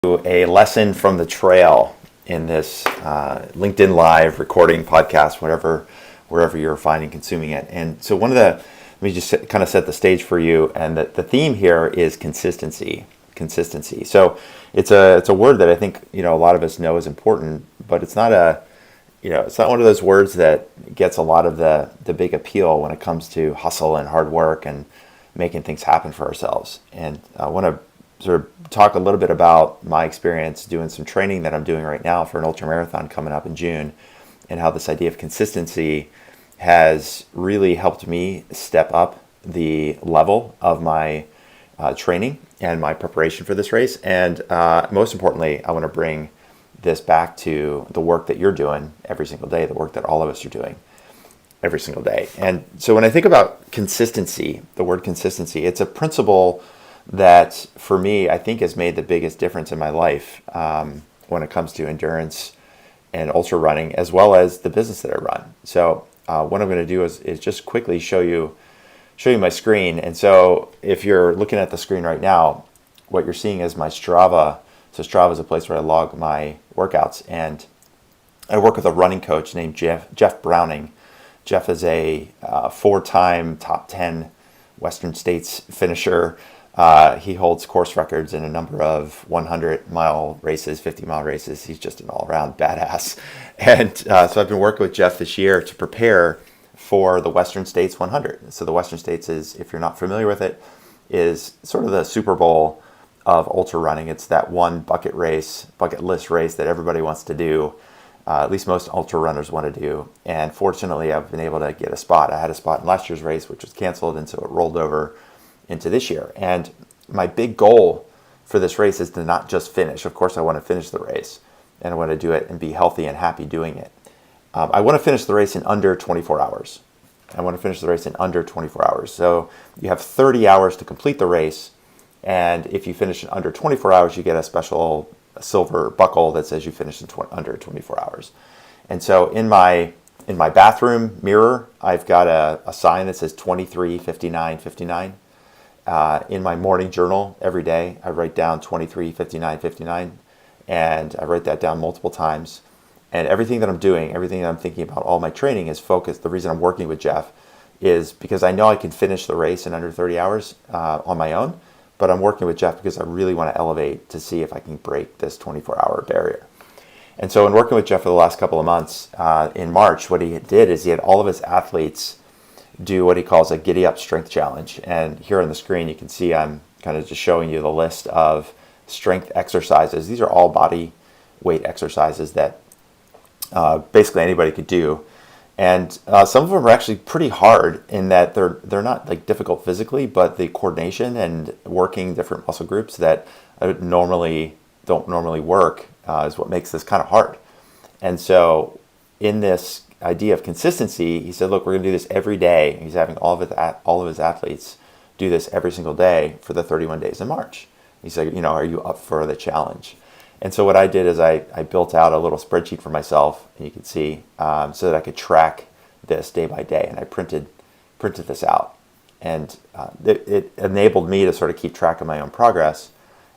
A lesson from the trail in this LinkedIn Live recording podcast, wherever you're finding consuming it. And so let me just kind of set the stage for you. And the theme here is consistency. So it's a word that I think a lot of us know is important, but it's not it's not one of those words that gets a lot of the big appeal when it comes to hustle and hard work and making things happen for ourselves. And I want to sort of talk a little bit about my experience doing some training that I'm doing right now for an ultra marathon coming up in June, and how this idea of consistency has really helped me step up the level of my training and my preparation for this race. And most importantly, I want to bring this back to the work that you're doing every single day, the work that all of us are doing every single day. And so when I think about consistency, the word consistency, it's a principle that for me, I think has made the biggest difference in my life when it comes to endurance and ultra running, as well as the business that I run. So what I'm going to do is just quickly show you my screen. And so if you're looking at the screen right now, what you're seeing is my Strava. So Strava is a place where I log my workouts, and I work with a running coach named Jeff Browning. Jeff is a 4-time top 10 Western States finisher. He holds course records in a number of 100-mile races, 50-mile races. He's just an all-around badass. And so I've been working with Jeff this year to prepare for the Western States 100. So the Western States is, if you're not familiar with it, is sort of the Super Bowl of ultra running. It's that one bucket list race that everybody wants to do. At least most ultra runners want to do. And fortunately, I've been able to get a spot. I had a spot in last year's race, which was canceled, and so it rolled over into this year. And my big goal for this race is to not just finish. Of course, I want to finish the race, and I want to do it and be healthy and happy doing it. I want to finish the race in under 24 hours. So you have 30 hours to complete the race, and if you finish in under 24 hours, you get a special silver buckle that says you finished in under 24 hours. And so in my bathroom mirror, I've got a sign that says 23:59:59. In my morning journal every day, I write down 23:59:59, and I write that down multiple times. And everything that I'm doing, everything that I'm thinking about, all my training is focused. The reason I'm working with Jeff is because I know I can finish the race in under 30 hours on my own, but I'm working with Jeff because I really want to elevate to see if I can break this 24-hour barrier. And so in working with Jeff for the last couple of months, in March, what he did is he had all of his athletes do what he calls a Giddy Up Strength Challenge. And here on the screen, you can see I'm kind of just showing you the list of strength exercises. These are all body weight exercises that basically anybody could do. And some of them are actually pretty hard in that they're not like difficult physically, but the coordination and working different muscle groups that I don't normally work is what makes this kind of hard. And so in this idea of consistency, he said, look, we're going to do this every day. He's having all of his athletes do this every single day for the 31 days in March. He said, are you up for the challenge? And so what I did is I built out a little spreadsheet for myself, and you can see, so that I could track this day by day. And I printed this out, and it enabled me to sort of keep track of my own progress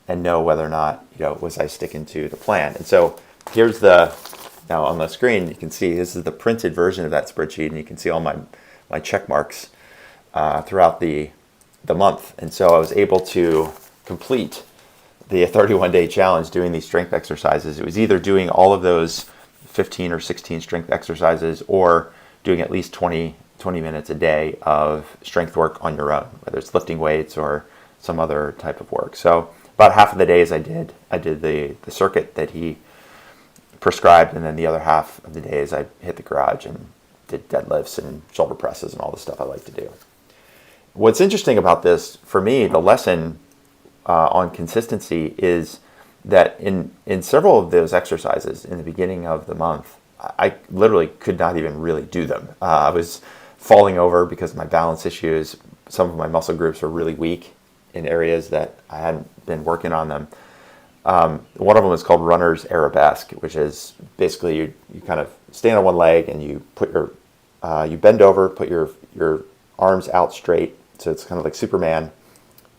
and know whether or not was I sticking to the plan. And so here's now on the screen, you can see this is the printed version of that spreadsheet, and you can see all my check marks throughout the month. And so I was able to complete the 31-day challenge doing these strength exercises. It was either doing all of those 15 or 16 strength exercises, or doing at least 20 minutes a day of strength work on your own, whether it's lifting weights or some other type of work. So about half of the days I did the circuit that he prescribed, and then the other half of the days I hit the garage and did deadlifts and shoulder presses and all the stuff I like to do. What's interesting about this, for me, the lesson on consistency is that in several of those exercises in the beginning of the month, I literally could not even really do them. I was falling over because of my balance issues. Some of my muscle groups were really weak in areas that I hadn't been working on them. One of them is called runner's arabesque, which is basically you kind of stand on one leg and you put you bend over, put your arms out straight, so it's kind of like Superman,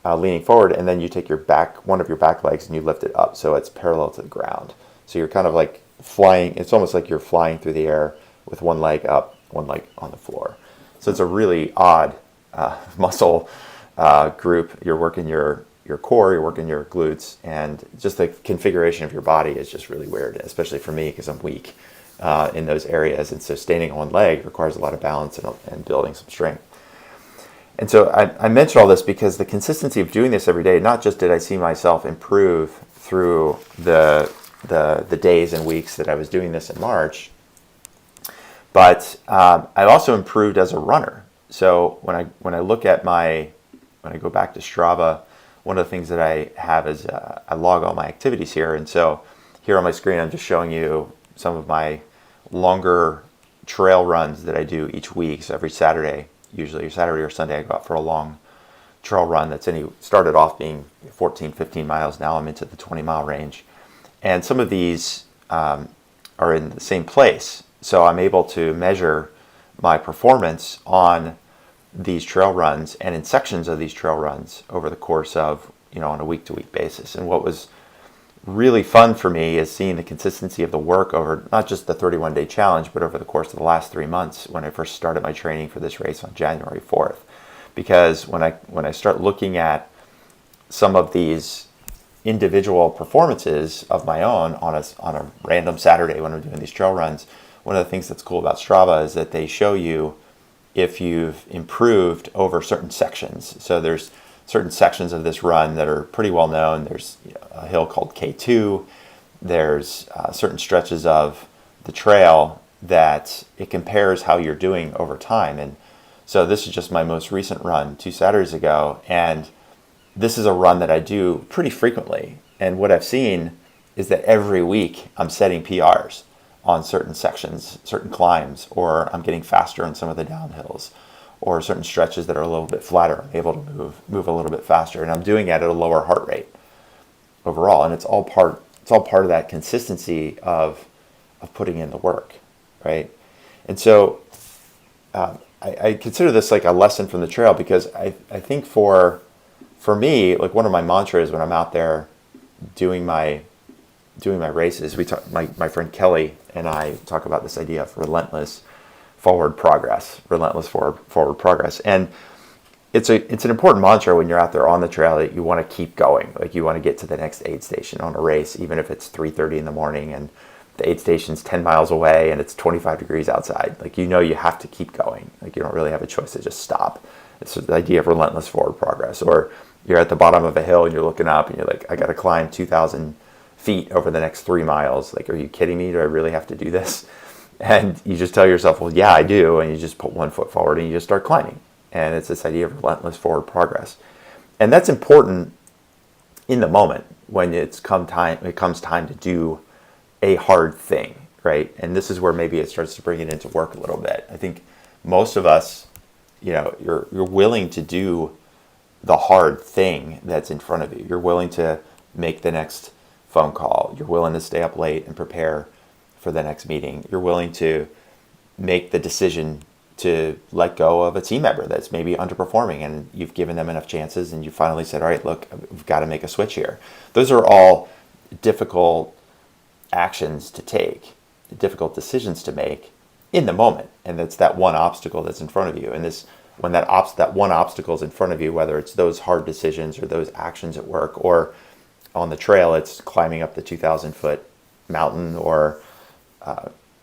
leaning forward, and then you take one of your back legs, and you lift it up so it's parallel to the ground. So you're kind of like flying. It's almost like you're flying through the air with one leg up, one leg on the floor. So it's a really odd muscle group. You're working your core, you're working your glutes, and just the configuration of your body is just really weird, especially for me because I'm weak in those areas. And so standing on one leg requires a lot of balance and building some strength. And so I mention all this because the consistency of doing this every day, not just did I see myself improve through the days and weeks that I was doing this in March, but I also improved as a runner. So when I look at when I go back to Strava, one of the things that I have is I log all my activities here. And so here on my screen, I'm just showing you some of my longer trail runs that I do each week. So every Saturday, usually Saturday or Sunday, I go out for a long trail run started off being 14, 15 miles. Now I'm into the 20-mile range. And some of these are in the same place. So I'm able to measure my performance on these trail runs and in sections of these trail runs over the course of, on a week-to-week basis. And what was really fun for me is seeing the consistency of the work over not just the 31-day challenge, but over the course of the last 3 months when I first started my training for this race on January 4th. Because when I start looking at some of these individual performances of my own on a random Saturday when I'm doing these trail runs, one of the things that's cool about Strava is that they show you if you've improved over certain sections. So there's certain sections of this run that are pretty well known. There's a hill called K2. There's certain stretches of the trail that it compares how you're doing over time. And so this is just my most recent run 2 Saturdays ago. And this is a run that I do pretty frequently. And what I've seen is that every week I'm setting PRs on certain sections, certain climbs, or I'm getting faster on some of the downhills, or certain stretches that are a little bit flatter. I'm able to move a little bit faster, and I'm doing it at a lower heart rate overall. And it's all part of that consistency of putting in the work, right? And so I consider this like a lesson from the trail, because I think for me, like one of my mantras when I'm out there doing my races, my friend Kelly and I talk about this idea of relentless forward progress, and it's an important mantra when you're out there on the trail, that you want to keep going. Like you want to get to the next aid station on a race, even if it's 3:30 in the morning and the aid station's 10 miles away and it's 25 degrees outside. Like you have to keep going. Like you don't really have a choice to just stop. It's the idea of relentless forward progress. Or you're at the bottom of a hill and you're looking up and you're like, I got to climb 2,000 feet over the next 3 miles. Like, are you kidding me? Do I really have to do this? And you just tell yourself, well, yeah, I do. And you just put one foot forward and you just start climbing. And it's this idea of relentless forward progress. And that's important in the moment when it comes time to do a hard thing, right? And this is where maybe it starts to bring it into work a little bit. I think most of us, you're willing to do the hard thing that's in front of you. You're willing to make the next phone call. You're willing to stay up late and prepare for the next meeting. You're willing to make the decision to let go of a team member that's maybe underperforming, and you've given them enough chances and you finally said, all right, look, we've got to make a switch here. Those are all difficult actions to take, difficult decisions to make in the moment. And it's that one obstacle that's in front of you. And when that one obstacle is in front of you, whether it's those hard decisions or those actions at work, or on the trail, it's climbing up the 2,000-foot mountain, or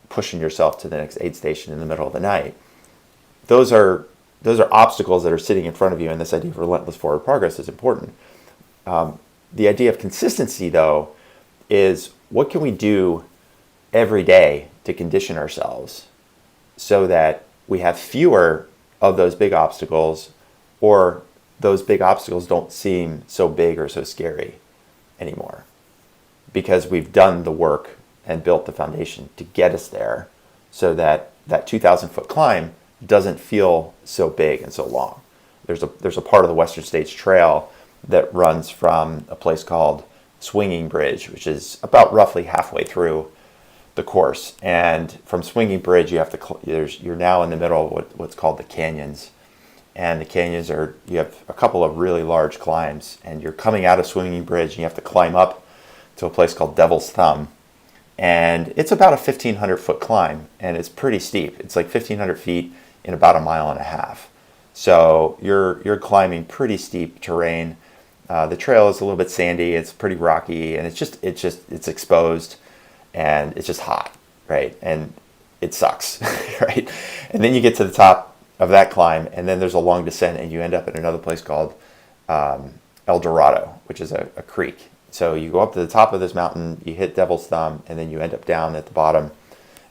pushing yourself to the next aid station in the middle of the night. Those are obstacles that are sitting in front of you, and this idea of relentless forward progress is important. The idea of consistency, though, is what can we do every day to condition ourselves so that we have fewer of those big obstacles, or those big obstacles don't seem so big or so scary anymore, because we've done the work and built the foundation to get us there, so that 2,000-foot climb doesn't feel so big and so long. There's a part of the Western States Trail that runs from a place called Swinging Bridge, which is about roughly halfway through the course. And from Swinging Bridge, you're now in the middle of what's called the canyons, and the canyons you have a couple of really large climbs, and you're coming out of Swinging Bridge and you have to climb up to a place called Devil's Thumb. And it's about a 1,500 foot climb, and it's pretty steep. It's like 1,500 feet in about a mile and a half. So you're climbing pretty steep terrain. The trail is a little bit sandy. It's pretty rocky, and it's exposed, and it's just hot, right? And it sucks, right? And then you get to the top of that climb, and then there's a long descent, and you end up in another place called El Dorado, which is a creek. So you go up to the top of this mountain, you hit Devil's Thumb, and then you end up down at the bottom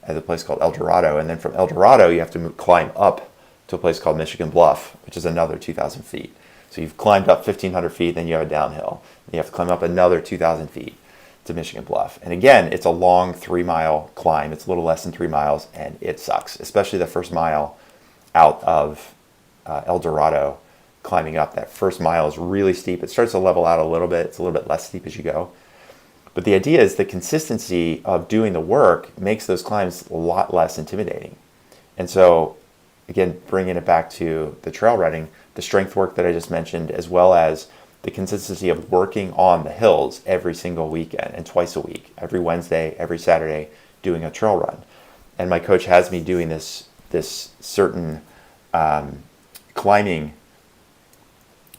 at a place called El Dorado. And then from El Dorado, you have to climb up to a place called Michigan Bluff, which is another 2,000 feet. So you've climbed up 1,500 feet, then you have a downhill. You have to climb up another 2,000 feet to Michigan Bluff. And again, it's a long 3-mile climb. It's a little less than 3 miles, and it sucks, especially the first mile out of El Dorado. Climbing up, that first mile is really steep. It starts to level out a little bit. It's a little bit less steep as you go. But the idea is the consistency of doing the work makes those climbs a lot less intimidating. And so, again, bringing it back to the trail running, the strength work that I just mentioned, as well as the consistency of working on the hills every single weekend and twice a week, every Wednesday, every Saturday, doing a trail run. And my coach has me doing this certain climbing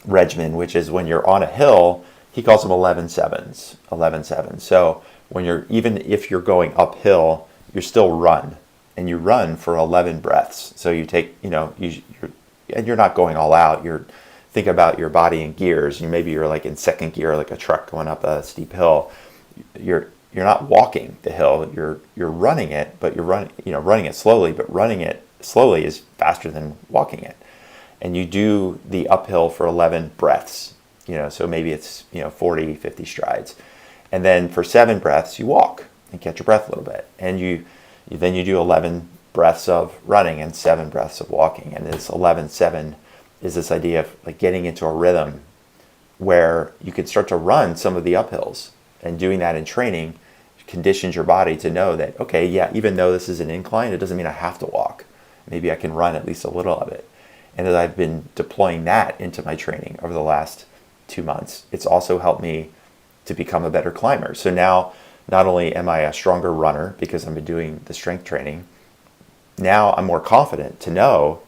regimen, which is when you're on a hill, he calls them 11-7s. So even if you're going uphill, you're still run, and you run for 11 breaths. So you take, you're not going all out. Think about your body in gears. Maybe you're like in second gear, like a truck going up a steep hill. You're not walking the hill. You're running it, but you're running it slowly. But running it slowly is faster than walking it. And you do the uphill for 11 breaths, so maybe it's, 40, 50 strides. And then for 7 breaths, you walk and catch your breath a little bit. And then you do 11 breaths of running and 7 breaths of walking. And this 11-7 is this idea of like getting into a rhythm where you can start to run some of the uphills. And doing that in training conditions your body to know that, okay, yeah, even though this is an incline, it doesn't mean I have to walk. Maybe I can run at least a little of it. And as I've been deploying that into my training over the last 2 months, it's also helped me to become a better climber. So now, not only am I a stronger runner because I've been doing the strength training, now I'm more confident to know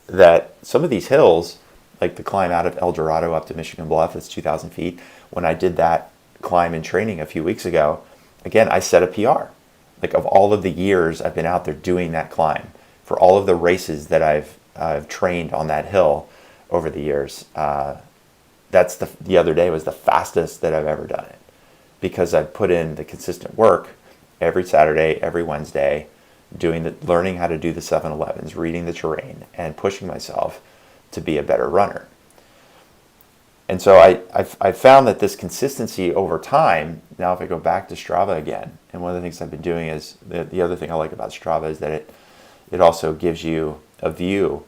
that some of these hills, like the climb out of El Dorado up to Michigan Bluff, that's 2,000 feet, when I did that climb in training a few weeks ago, again, I set a PR. Like of all of the years I've been out there doing that climb, for all of the races that I've trained on that hill over the years. That's the other day was the fastest that I've ever done it, because I've put in the consistent work every Saturday, every Wednesday, learning how to do the 7-Elevens, reading the terrain, and pushing myself to be a better runner. And so I found that this consistency over time, now if I go back to Strava again, and one of the things I've been doing is, the other thing I like about Strava is that it also gives you a view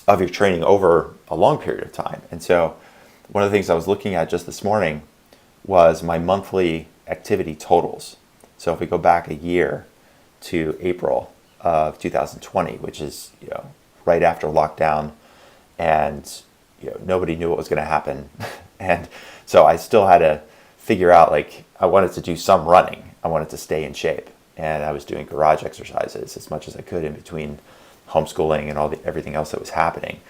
of your training over a long period of time. And so one of the things I was looking at just this morning was my monthly activity totals. So if we go back a year to April of 2020, which is right after lockdown, and nobody knew what was going to happen. And so I still had to figure out, I wanted to do some running. I wanted to stay in shape. And I was doing garage exercises as much as I could in between homeschooling and everything else that was happening.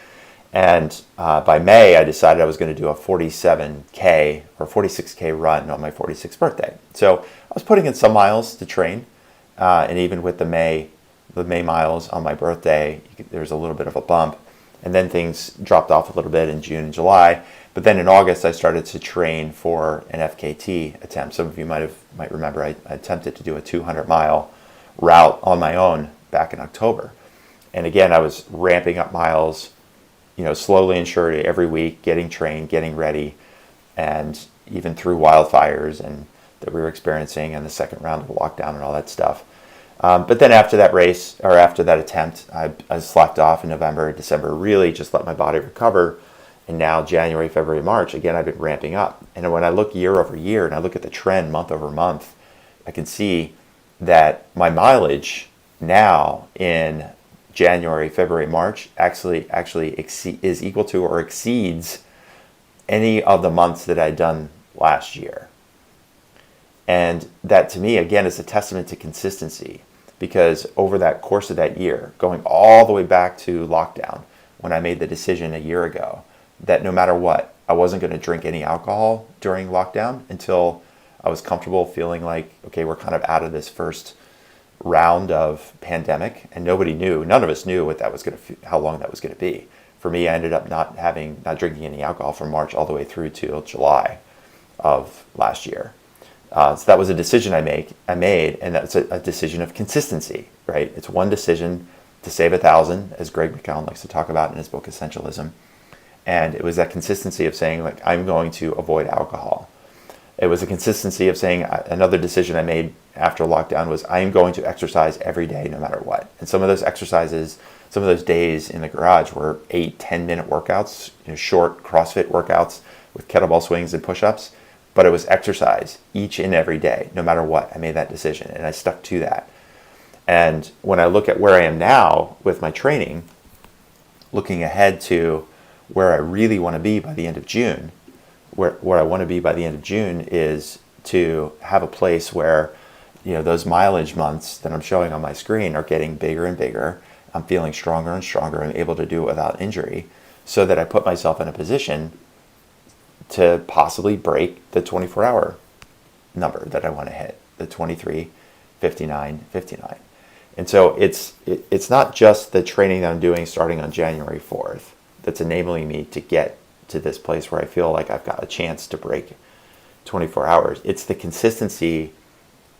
And by May, I decided I was going to do a 47K or 46K run on my 46th birthday. So I was putting in some miles to train. And even with the May miles on my birthday, there's a little bit of a bump. And then things dropped off a little bit in June and July. But then in August, I started to train for an FKT attempt. Some of you might remember I attempted to do a 200-mile route on my own back in October. And again, I was ramping up miles, slowly and surely every week, getting trained, getting ready, and even through wildfires and that we were experiencing and the second round of lockdown and all that stuff. But then after that race, or after that attempt, I slacked off in November, December, really just let my body recover. And now January, February, March, again, I've been ramping up. And when I look year over year and I look at the trend month over month, I can see that my mileage now in January, February, March actually is equal to or exceeds any of the months that I'd done last year. And that to me, again, is a testament to consistency, because over that course of that year, going all the way back to lockdown, when I made the decision a year ago that no matter what, I wasn't going to drink any alcohol during lockdown until I was comfortable feeling like, okay, we're kind of out of this first round of pandemic, and none of us knew what that was going to, how long that was going to be. For me, I ended up not drinking any alcohol from March all the way through till July of last year. So that was a decision I made, and that's a decision of consistency, right? It's one decision to save 1,000, as Greg McKeown likes to talk about in his book Essentialism. And it was that consistency of saying, like, I'm going to avoid alcohol. It was a consistency of saying, another decision I made after lockdown was, I am going to exercise every day no matter what. And some of those exercises, some of those days in the garage were 8-10 minute workouts, short CrossFit workouts with kettlebell swings and push-ups. But it was exercise each and every day, no matter what. I made that decision, and I stuck to that. And when I look at where I am now with my training, looking ahead to where I really want to be by the end of June, where I want to be by the end of June is to have a place where, those mileage months that I'm showing on my screen are getting bigger and bigger. I'm feeling stronger and stronger. I'm able to do it without injury, so that I put myself in a position to possibly break the 24-hour number that I want to hit, the 23, 59, 59. And so it's not just the training that I'm doing starting on January 4th that's enabling me to get to this place where I feel like I've got a chance to break 24 hours. It's the consistency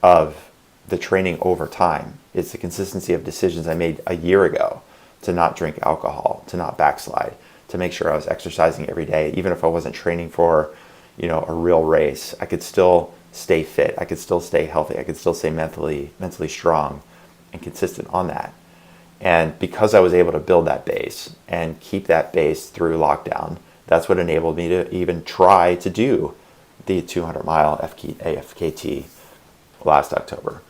of the training over time. It's the consistency of decisions I made a year ago to not drink alcohol, to not backslide, to make sure I was exercising every day. Even if I wasn't training for, a real race, I could still stay fit. I could still stay healthy. I could still stay mentally strong and consistent on that. And because I was able to build that base and keep that base through lockdown, that's what enabled me to even try to do the 200-mile AFKT last October.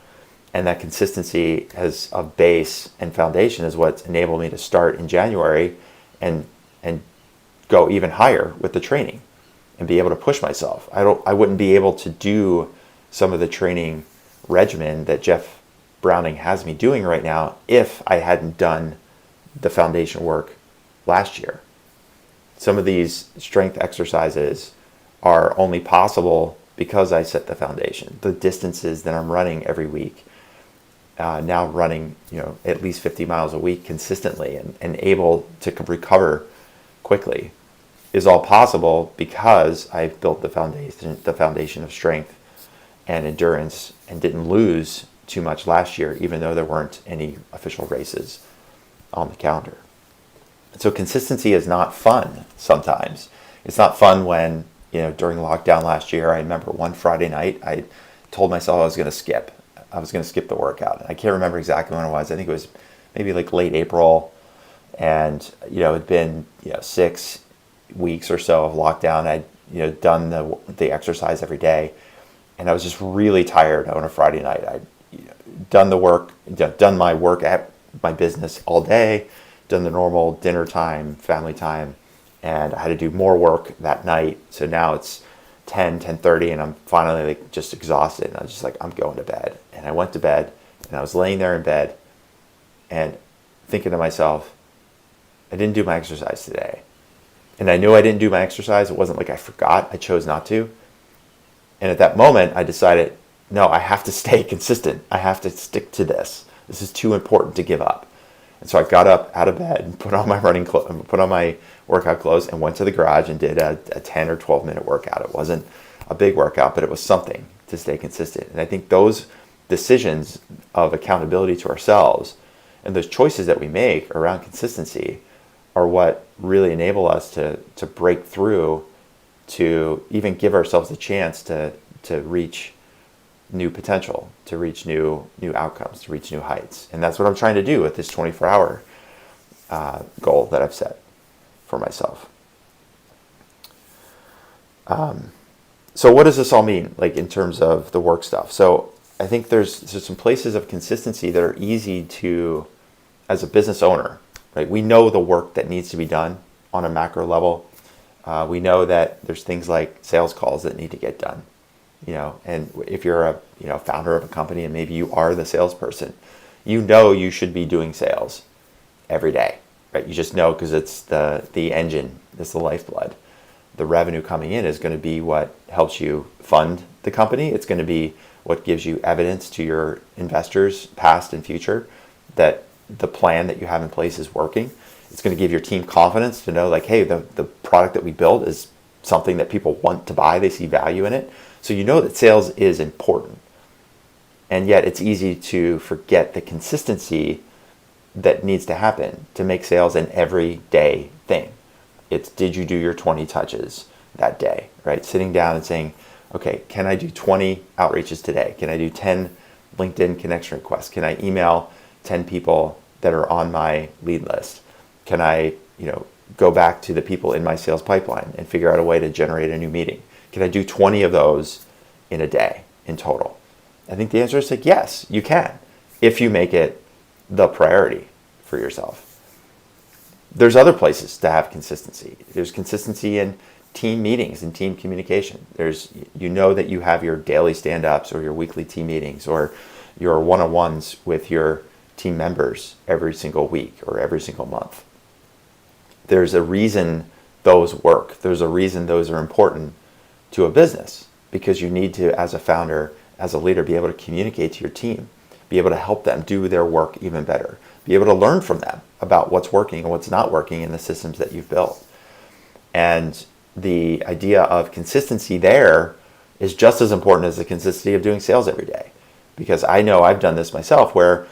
And that consistency as a base and foundation is what's enabled me to start in January and go even higher with the training and be able to push myself. I wouldn't be able to do some of the training regimen that Jeff Browning has me doing right now if I hadn't done the foundation work last year. Some of these strength exercises are only possible because I set the foundation. The distances that I'm running every week, now running at least 50 miles a week consistently and able to recover quickly, is all possible because I've built the foundation of strength and endurance, and didn't lose too much last year, even though there weren't any official races on the calendar. So consistency is not fun sometimes. It's not fun when, during lockdown last year, I remember one Friday night, I told myself I was going to skip. I was going to skip the workout. I can't remember exactly when it was. I think it was maybe like late April. And, it'd been, 6 weeks or so of lockdown. I'd, done the exercise every day. And I was just really tired on a Friday night. I'd done my work at my business all day, done the normal dinner time, family time, and I had to do more work that night. So now it's 10:30, and I'm finally just exhausted. And I was just like, I'm going to bed. And I went to bed, and I was laying there in bed and thinking to myself, I didn't do my exercise today. And I knew I didn't do my exercise. It wasn't like I forgot. I chose not to. And at that moment, I decided, no, I have to stay consistent. I have to stick to this. This is too important to give up. And so I got up out of bed and put on my workout clothes and went to the garage and did a 10 or 12 minute workout. It wasn't a big workout, but it was something to stay consistent. And I think those decisions of accountability to ourselves and those choices that we make around consistency are what really enable us to break through, to even give ourselves a chance to reach new potential, to reach new outcomes, to reach new heights. And that's what I'm trying to do with this 24-hour goal that I've set for myself. So what does this all mean, like in terms of the work stuff? So I think there's some places of consistency that are easy to as a business owner, right, we know the work that needs to be done on a macro level. We know that there's things like sales calls that need to get done, and if you're a founder of a company and maybe you are the salesperson, you should be doing sales every day, right? You just know because it's the engine, it's the lifeblood. The revenue coming in is going to be what helps you fund the company. It's going to be what gives you evidence to your investors, past and future, that the plan that you have in place is working. It's going to give your team confidence to know, like, hey, the product that we build is something that people want to buy. They see value in it. So you know that sales is important. And yet it's easy to forget the consistency that needs to happen to make sales an everyday thing. It's, did you do your 20 touches that day, right? Sitting down and saying, okay, can I do 20 outreaches today? Can I do 10 LinkedIn connection requests? Can I email 10 people that are on my lead list? Can I, go back to the people in my sales pipeline and figure out a way to generate a new meeting? Can I do 20 of those in a day in total? I think the answer is like, yes, you can, if you make it the priority for yourself. There's other places to have consistency. There's consistency in team meetings and team communication. There's, that you have your daily stand-ups or your weekly team meetings or your one-on-ones with your team members every single week or every single month. There's a reason those work. There's a reason those are important to a business, because you need to, as a founder, as a leader, be able to communicate to your team, be able to help them do their work even better, be able to learn from them about what's working and what's not working in the systems that you've built. And the idea of consistency there is just as important as the consistency of doing sales every day. Because I know I've done this myself, where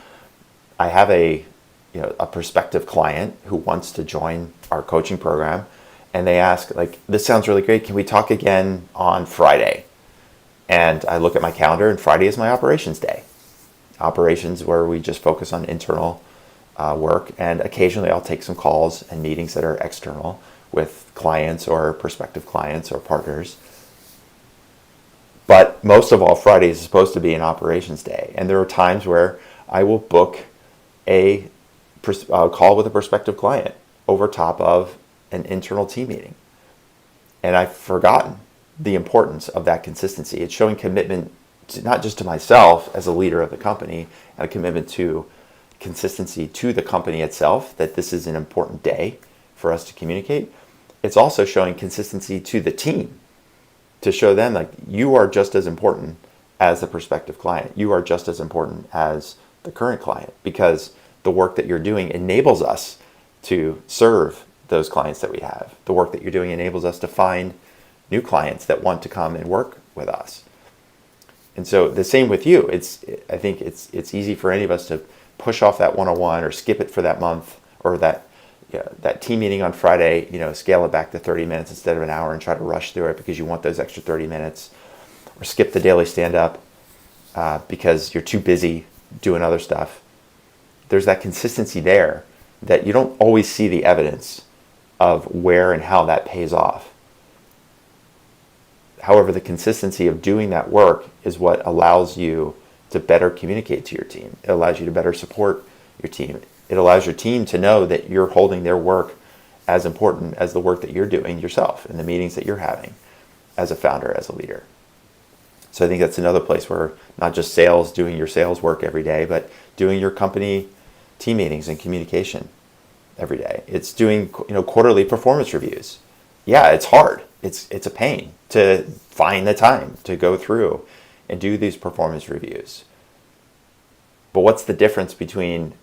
I have a prospective client who wants to join our coaching program, and they ask, like, this sounds really great, can we talk again on Friday? And I look at my calendar, and Friday is my operations day. Operations where we just focus on internal work, and occasionally I'll take some calls and meetings that are external with clients or prospective clients or partners. But most of all, Friday is supposed to be an operations day. And there are times where I will book a call with a prospective client over top of an internal team meeting. And I've forgotten the importance of that consistency. It's showing commitment to, not just to myself as a leader of the company, and a commitment to consistency to the company itself, that this is an important day for us to communicate. It's also showing consistency to the team, to show them, like, you are just as important as the prospective client. You are just as important as the current client, because the work that you're doing enables us to serve those clients that we have. The work that you're doing enables us to find new clients that want to come and work with us. And so the same with you. I think it's easy for any of us to push off that one-on-one or skip it for that month, or that team meeting on Friday, scale it back to 30 minutes instead of an hour and try to rush through it because you want those extra 30 minutes, or skip the daily stand-up because you're too busy doing other stuff. There's that consistency there that you don't always see the evidence of where and how that pays off. However, the consistency of doing that work is what allows you to better communicate to your team. It allows you to better support your team. It allows your team to know that you're holding their work as important as the work that you're doing yourself and the meetings that you're having as a founder, as a leader. So I think that's another place where not just sales, doing your sales work every day, but doing your company team meetings and communication every day. It's doing quarterly performance reviews. Yeah, it's hard. It's a pain to find the time to go through and do these performance reviews. But what's the difference between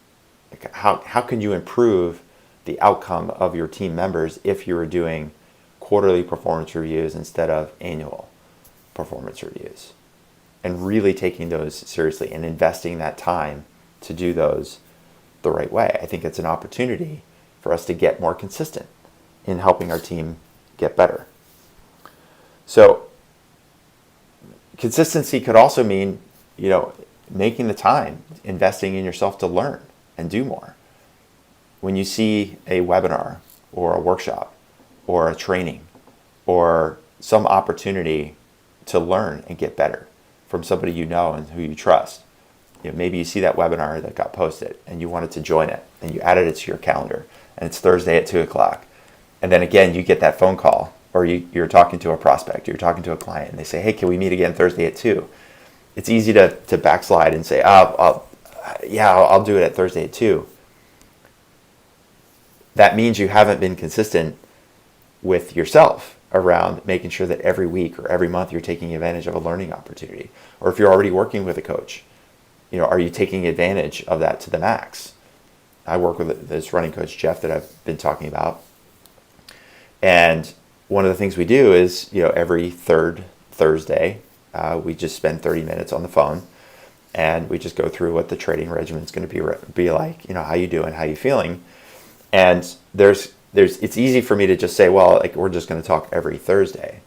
how can you improve the outcome of your team members if you were doing quarterly performance reviews instead of annual performance reviews, and really taking those seriously and investing that time to do those the right way? I think it's an opportunity for us to get more consistent in helping our team get better. So consistency could also mean, making the time, investing in yourself to learn and do more. When you see a webinar or a workshop or a training or some opportunity to learn and get better from somebody you know and who you trust, maybe you see that webinar that got posted and you wanted to join it and you added it to your calendar and it's Thursday at 2 o'clock. And then again, you get that phone call, or you're talking to a prospect, you're talking to a client, and they say, hey, can we meet again Thursday at 2? It's easy to backslide and say, I'll do it at Thursday at 2. That means you haven't been consistent with yourself around making sure that every week or every month you're taking advantage of a learning opportunity. Or if you're already working with a coach, are you taking advantage of that to the max? I work with this running coach, Jeff, that I've been talking about. And one of the things we do is, every third Thursday, we just spend 30 minutes on the phone and we just go through what the training regimen is going to be like, how you doing, how you feeling. And it's easy for me to just say, well, we're just going to talk every Thursday.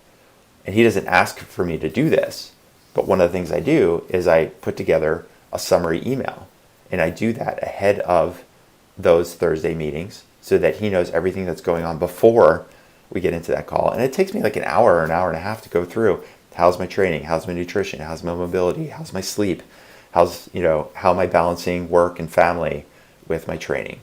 And he doesn't ask for me to do this. But one of the things I do is I put together a summary email. And I do that ahead of those Thursday meetings so that he knows everything that's going on before we get into that call. And it takes me like an hour or an hour and a half to go through. How's my training? How's my nutrition? How's my mobility? How's my sleep? How am I balancing work and family with my training?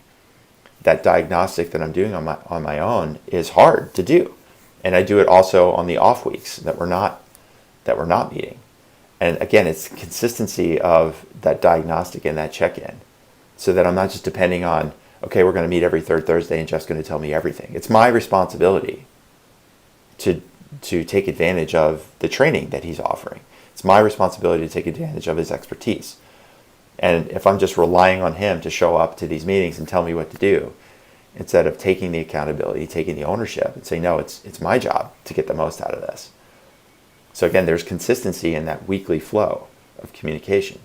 That diagnostic that I'm doing on my own is hard to do. And I do it also on the off weeks that we're not meeting. And again, it's consistency of that diagnostic and that check-in so that I'm not just depending on, okay, we're going to meet every third Thursday and Jeff's going to tell me everything. It's my responsibility to take advantage of the training that he's offering. It's my responsibility to take advantage of his expertise. And if I'm just relying on him to show up to these meetings and tell me what to do, instead of taking the accountability, taking the ownership and saying, no, it's my job to get the most out of this. So again, there's consistency in that weekly flow of communication.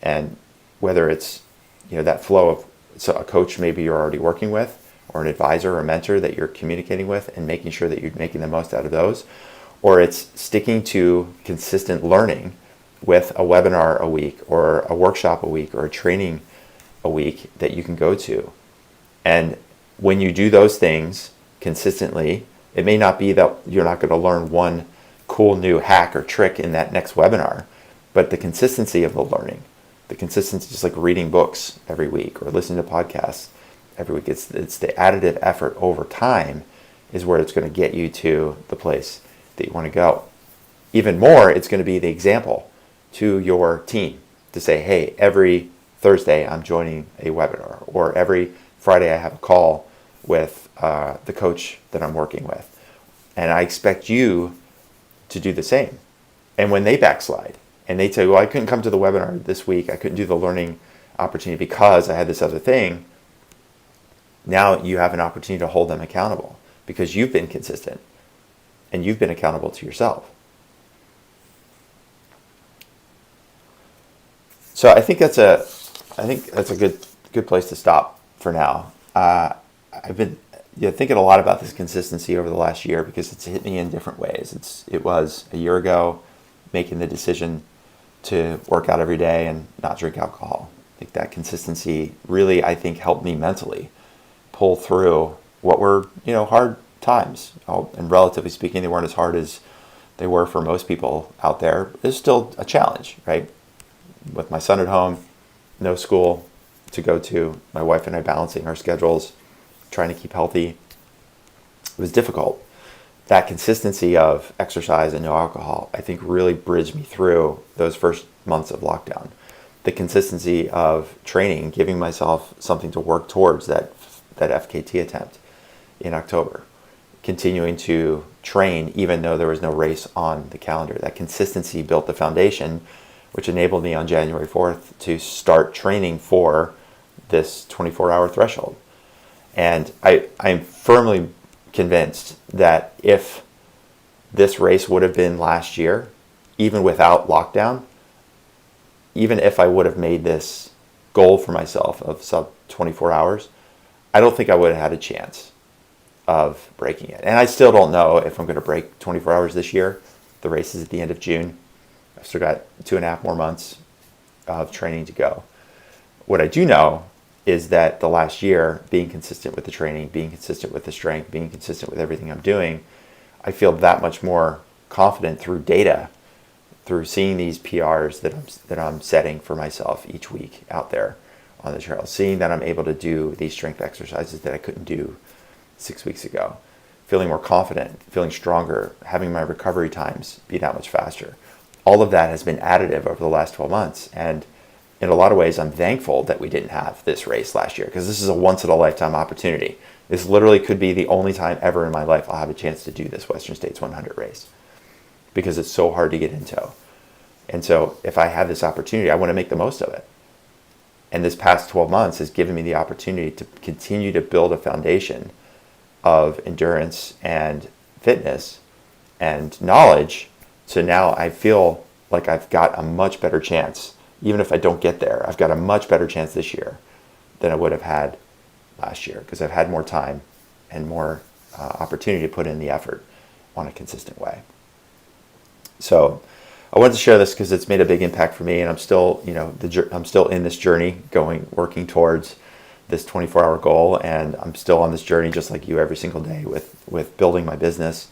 And whether it's, that flow of a coach maybe you're already working with, or an advisor or a mentor that you're communicating with and making sure that you're making the most out of those, or it's sticking to consistent learning with a webinar a week or a workshop a week or a training a week that you can go to. And when you do those things consistently, it may not be that you're not going to learn one cool new hack or trick in that next webinar, but the consistency of the learning, the consistency, just like reading books every week or listening to podcasts every week, it's the additive effort over time is where it's going to get you to the place that you want to go. Even more, it's going to be the example to your team to say, hey, every Thursday I'm joining a webinar, or every Friday I have a call with the coach that I'm working with. And I expect you to do the same. And when they backslide and they say, well, I couldn't come to the webinar this week, I couldn't do the learning opportunity because I had this other thing, now you have an opportunity to hold them accountable because you've been consistent and you've been accountable to yourself. So I think that's a good place to stop for now. I've been thinking a lot about this consistency over the last year because it's hit me in different ways. It was a year ago making the decision to work out every day and not drink alcohol. I think that consistency really, helped me mentally pull through what were, hard times. And relatively speaking, they weren't as hard as they were for most people out there. It's still a challenge, right? With my son at home, no school to go to, my wife and I balancing our schedules, trying to keep healthy. It was difficult. That consistency of exercise and no alcohol, I think really bridged me through those first months of lockdown. The consistency of training, giving myself something to work towards that FKT attempt in October. Continuing to train even though there was no race on the calendar. That consistency built the foundation, which enabled me on January 4th to start training for this 24-hour threshold. And I'm firmly convinced that if this race would have been last year, even without lockdown, even if I would have made this goal for myself of sub 24 hours, I don't think I would have had a chance of breaking it. And I still don't know if I'm going to break 24 hours this year. The race is at the end of June. I've still got 2.5 more months of training to go. What I do know is that the last year, being consistent with the training, being consistent with the strength, being consistent with everything I'm doing, I feel that much more confident through data, through seeing these PRs that I'm setting for myself each week out there on the trail, seeing that I'm able to do these strength exercises that I couldn't do 6 weeks ago, feeling more confident, feeling stronger, having my recovery times be that much faster. All of that has been additive over the last 12 months. And in a lot of ways, I'm thankful that we didn't have this race last year, because this is a once-in-a-lifetime opportunity. This literally could be the only time ever in my life I'll have a chance to do this Western States 100 race, because it's so hard to get into. And so if I have this opportunity, I want to make the most of it. And this past 12 months has given me the opportunity to continue to build a foundation of endurance and fitness and knowledge. So now I feel like I've got a much better chance. Even if I don't get there, I've got a much better chance this year than I would have had last year, because I've had more time and more opportunity to put in the effort on a consistent way. So I wanted to share this because it's made a big impact for me, and I'm still, I'm still in this journey, working towards this 24-hour goal, and I'm still on this journey just like you every single day with building my business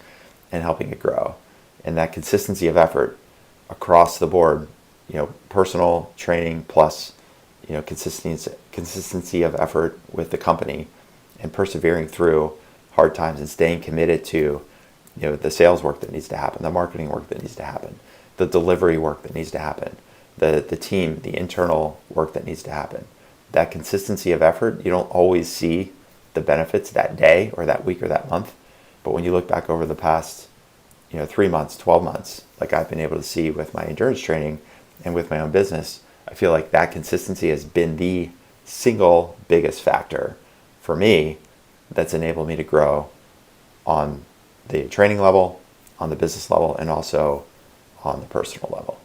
and helping it grow. And that consistency of effort across the board, personal training plus, consistency of effort with the company, and persevering through hard times and staying committed to, the sales work that needs to happen, the marketing work that needs to happen, the delivery work that needs to happen, the team, the internal work that needs to happen. That consistency of effort, you don't always see the benefits that day or that week or that month. But when you look back over the past, 3 months, 12 months, like I've been able to see with my endurance training and with my own business, I feel like that consistency has been the single biggest factor for me that's enabled me to grow on the training level, on the business level, and also on the personal level.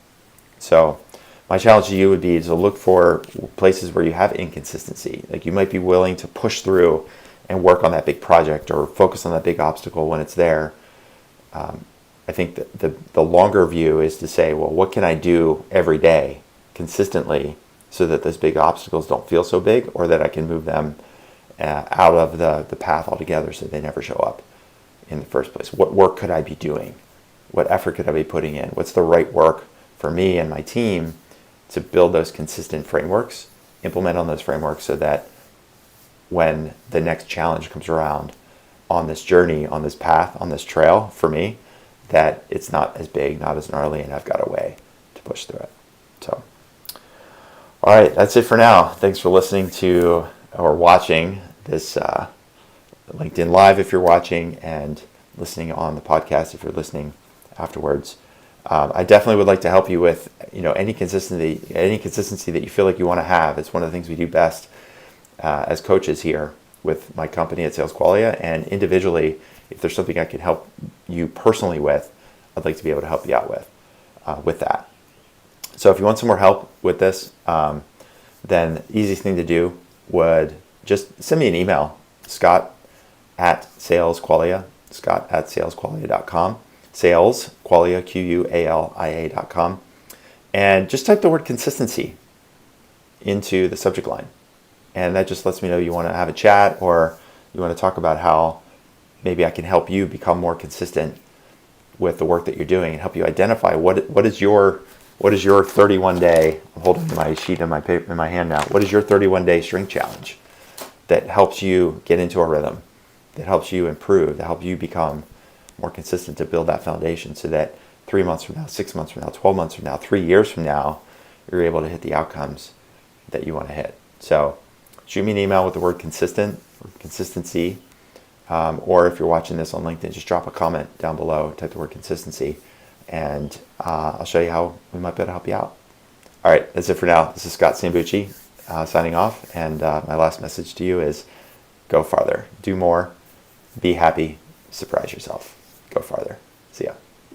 So my challenge to you would be to look for places where you have inconsistency. Like, you might be willing to push through and work on that big project or focus on that big obstacle when it's there. I think that the longer view is to say, well, what can I do every day consistently so that those big obstacles don't feel so big, or that I can move them out of the path altogether so they never show up in the first place. What work could I be doing? What effort could I be putting in? What's the right work for me and my team to build those consistent frameworks, implement on those frameworks, so that when the next challenge comes around on this journey, on this path, on this trail for me, that it's not as big, not as gnarly, and I've got a way to push through it. So, all right, that's it for now. Thanks for listening to or watching this LinkedIn Live if you're watching, and listening on the podcast if you're listening afterwards. I definitely would like to help you with any consistency that you feel like you want to have. It's one of the things we do best as coaches here with my company at Sales Qualia, and individually, if there's something I can help you personally with, I'd like to be able to help you out with that. So if you want some more help with this, then the easiest thing to do would just send me an email, scott@salesqualia.com, sales, Qualia, Qualia.com, and just type the word consistency into the subject line. And that just lets me know you want to have a chat, or you want to talk about how maybe I can help you become more consistent with the work that you're doing, and help you identify what is your 31-day. I'm holding my sheet in my hand now. What is your 31-day strength challenge that helps you get into a rhythm, that helps you improve, that helps you become more consistent, to build that foundation so that 3 months from now, 6 months from now, 12 months from now, 3 years from now, you're able to hit the outcomes that you want to hit. So shoot me an email with the word consistent or consistency. Or if you're watching this on LinkedIn, just drop a comment down below, type the word consistency, and I'll show you how we might be able to help you out. All right, that's it for now. This is Scott Sambucci signing off, and my last message to you is go farther, do more, be happy, surprise yourself, go farther. See ya.